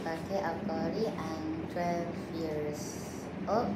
Kakek Akori. I'm 12 years old.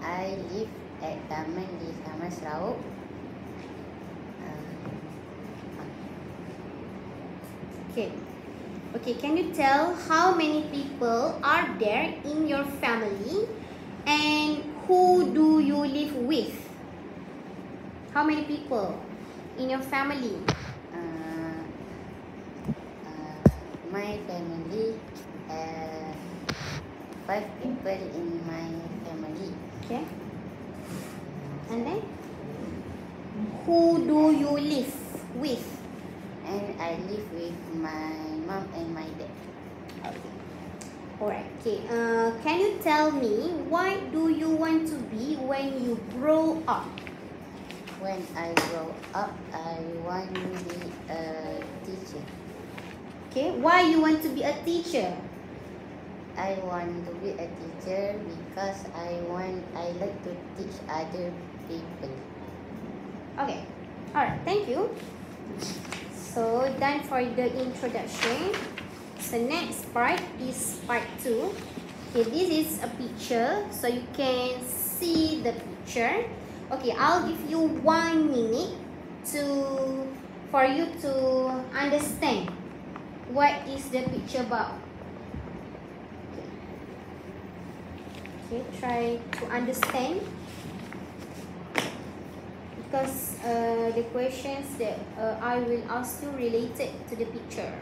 I live at Taman di Taman Sarawak. Okay, can you tell how many people are there in your family and who do you live with? How many people in your family? My family, 5 people in my family. Okay. And then, who do you live with? And I live with my mom and my dad. Okay. Alright. Okay. Can you tell me what do you want to be when you grow up? When I grow up, I want to be a teacher. Okay. Why you want to be a teacher? I want to be a teacher because I like to teach other people. Okay. Alright. Thank you. So done for the introduction. So next part is part 2. Okay, this is a picture, so you can see the picture. Okay, I'll give you 1 minute for you to understand what is the picture about. Okay, try to understand, because the questions that I will ask you related to the picture.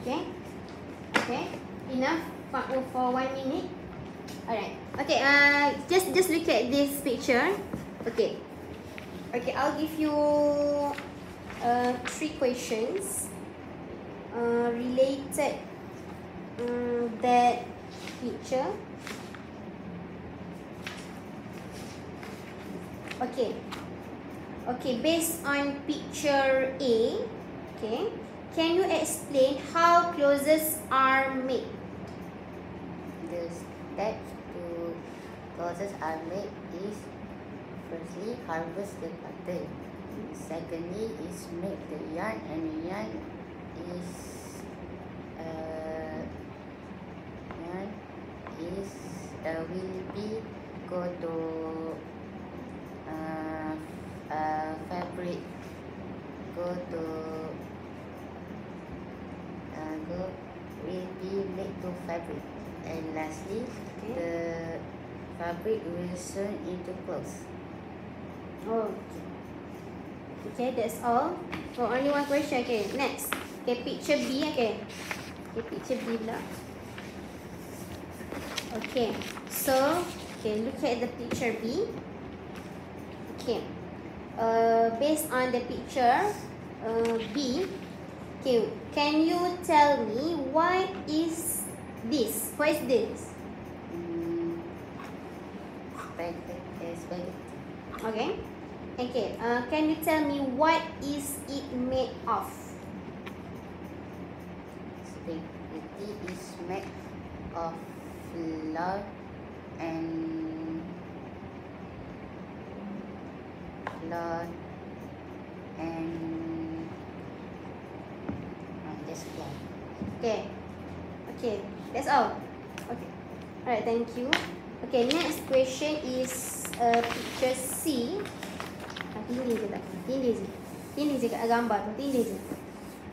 Okay. Okay, enough for 1 minute. Alright. Okay, just look at this picture. Okay, I'll give you 3 questions related that picture. Okay, based on picture A, okay, can you explain how clothes are made? The steps to clothes are made is, firstly, harvest the cotton. Secondly, is make the yarn, and the yarn is will be go to fabric, will be made to fabric, and lastly, the fabric will sewn into clothes. Okay, that's all. So only 1 question. Okay, next. Okay, picture B. Okay, picture B pula. Okay, so look at the picture B. Okay, based on the picture B, okay, can you tell me what is this? What is this? Spaghetti. Okay. Can you tell me what is it made of? Spaghetti is made of flour and just flour. Okay, that's all. Okay, alright, thank you. Okay, next question is picture C. Tindih je kat gambar tu, tindih je.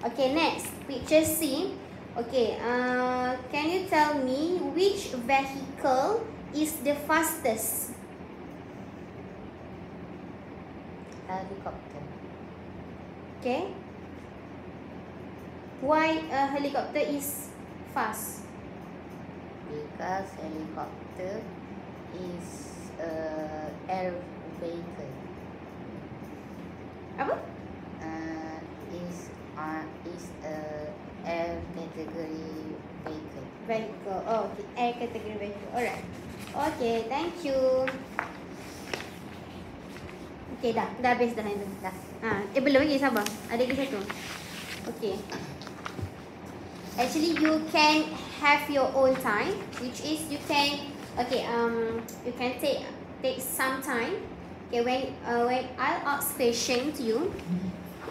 Okay, next picture C. Okay, can you tell me which vehicle is the fastest? Helicopter. Okay. Why a helicopter is fast? Because helicopter is air vehicle. Apa? Is a air category vehicle. Vehicle. Oh, okay. Air category vehicle. Alright. Okay, thank you. Okay, dah habis dah yang tu. Dah. Belum lagi, sabar. Ada lagi satu. Okay. Actually, you can have your own time, which is you can you can take some time. Okay, when I'll ask question to you,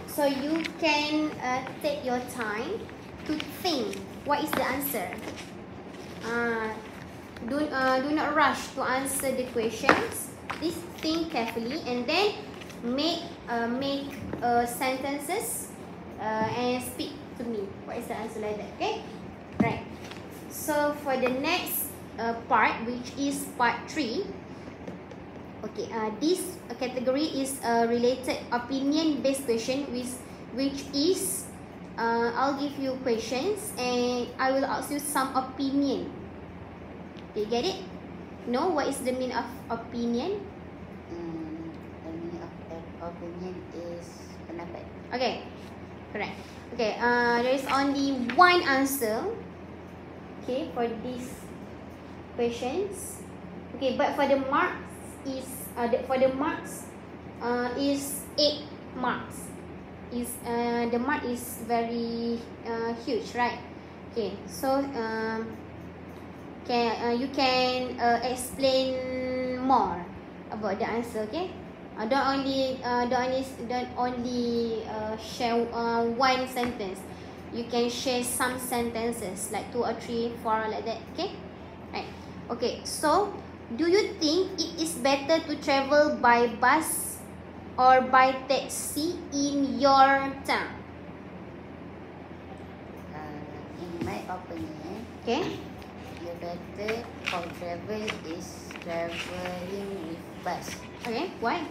so you can take your time to think what is the answer. Do not rush to answer the questions. Please think carefully and then make sentences and speak to me. What is the answer like that? Okay, right. So for the next part, which is part 3. Okay, this category is a related opinion-based question, which is I'll give you questions and I will ask you some opinion. Okay, get it? Know what is the meaning of opinion? The meaning of opinion is pendapat. Okay, correct. Okay, there is only one answer. Okay, for these questions. Okay, but for the marks is 8 marks. The mark is very huge, right? Okay, so you can explain more about the answer. Okay, don't only share one sentence. You can share some sentences like 2 or 3, 4 like that. Okay, right. Okay, so do you think it is better to travel by bus or by taxi in your town? In my opinion, Okay. the better for travel is traveling with bus. Okay, why?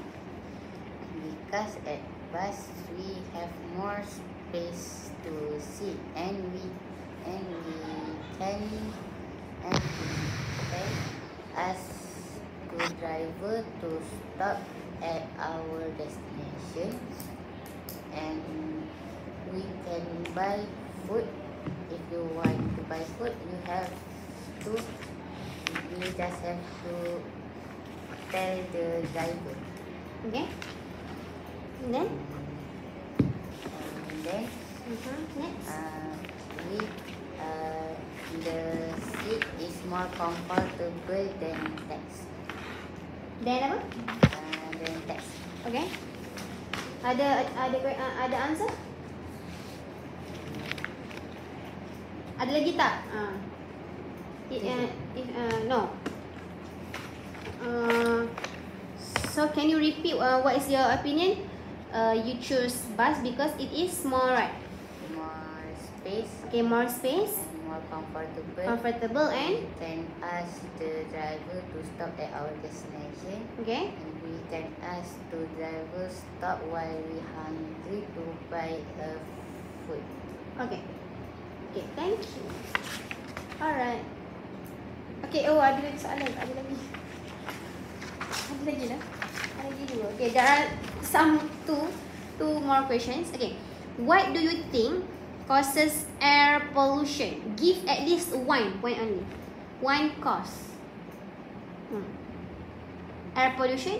Because at bus we have more space to sit and we can ask the driver to stop at our destination, and we can buy food. If you want to buy food, you just have to tell the driver. Okay. And then? Next, the seat is more comfortable than taxi. Then apa? Than taxi. Okay. Ada answer? Ada lagi tak? No. So can you repeat what is your opinion? You choose bus because it is more, right? More space. Okay, more space. And more comfortable. Comfortable and? We can ask the driver to stop at our destination. Okay. And we can ask the driver stop while we hungry to buy food. Okay. Okay, thank you. Alright. Okay, ada lagi soalan. Ada lagi lah. Ada lagi dua. Okay, there are some two more questions. Okay, what do you think causes air pollution? Give at least 1 point only. 1 cause. Air pollution?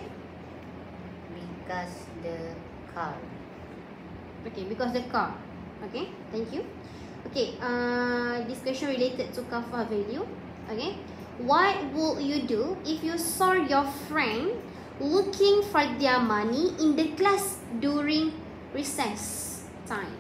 Because the car. Okay, because the car. Okay, thank you. Okay, this question related to kafah value. Okay, what would you do if you saw your friend looking for their money in the class during recess time?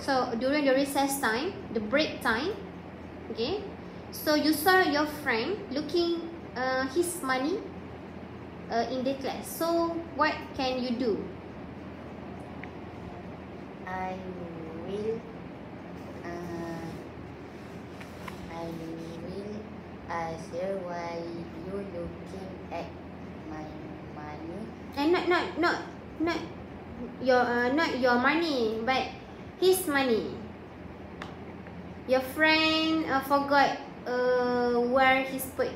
So during the recess time, the break time, okay, so you saw your friend looking his money in the class. So what can you do? I will ask her why you looking at my money. And not your money, but his money. Your friend forgot where he's put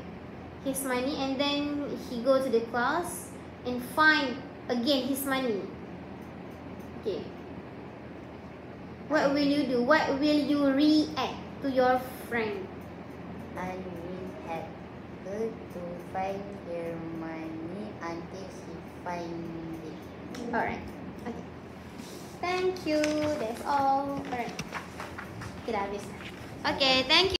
his money, and then he go to the class and find again his money. Okay. What will you do? What will you react to your friend? I will help her to find her money until she find it. Alright. Okay. Thank you. That's all. Alright. Kita habis. Okay, thank you.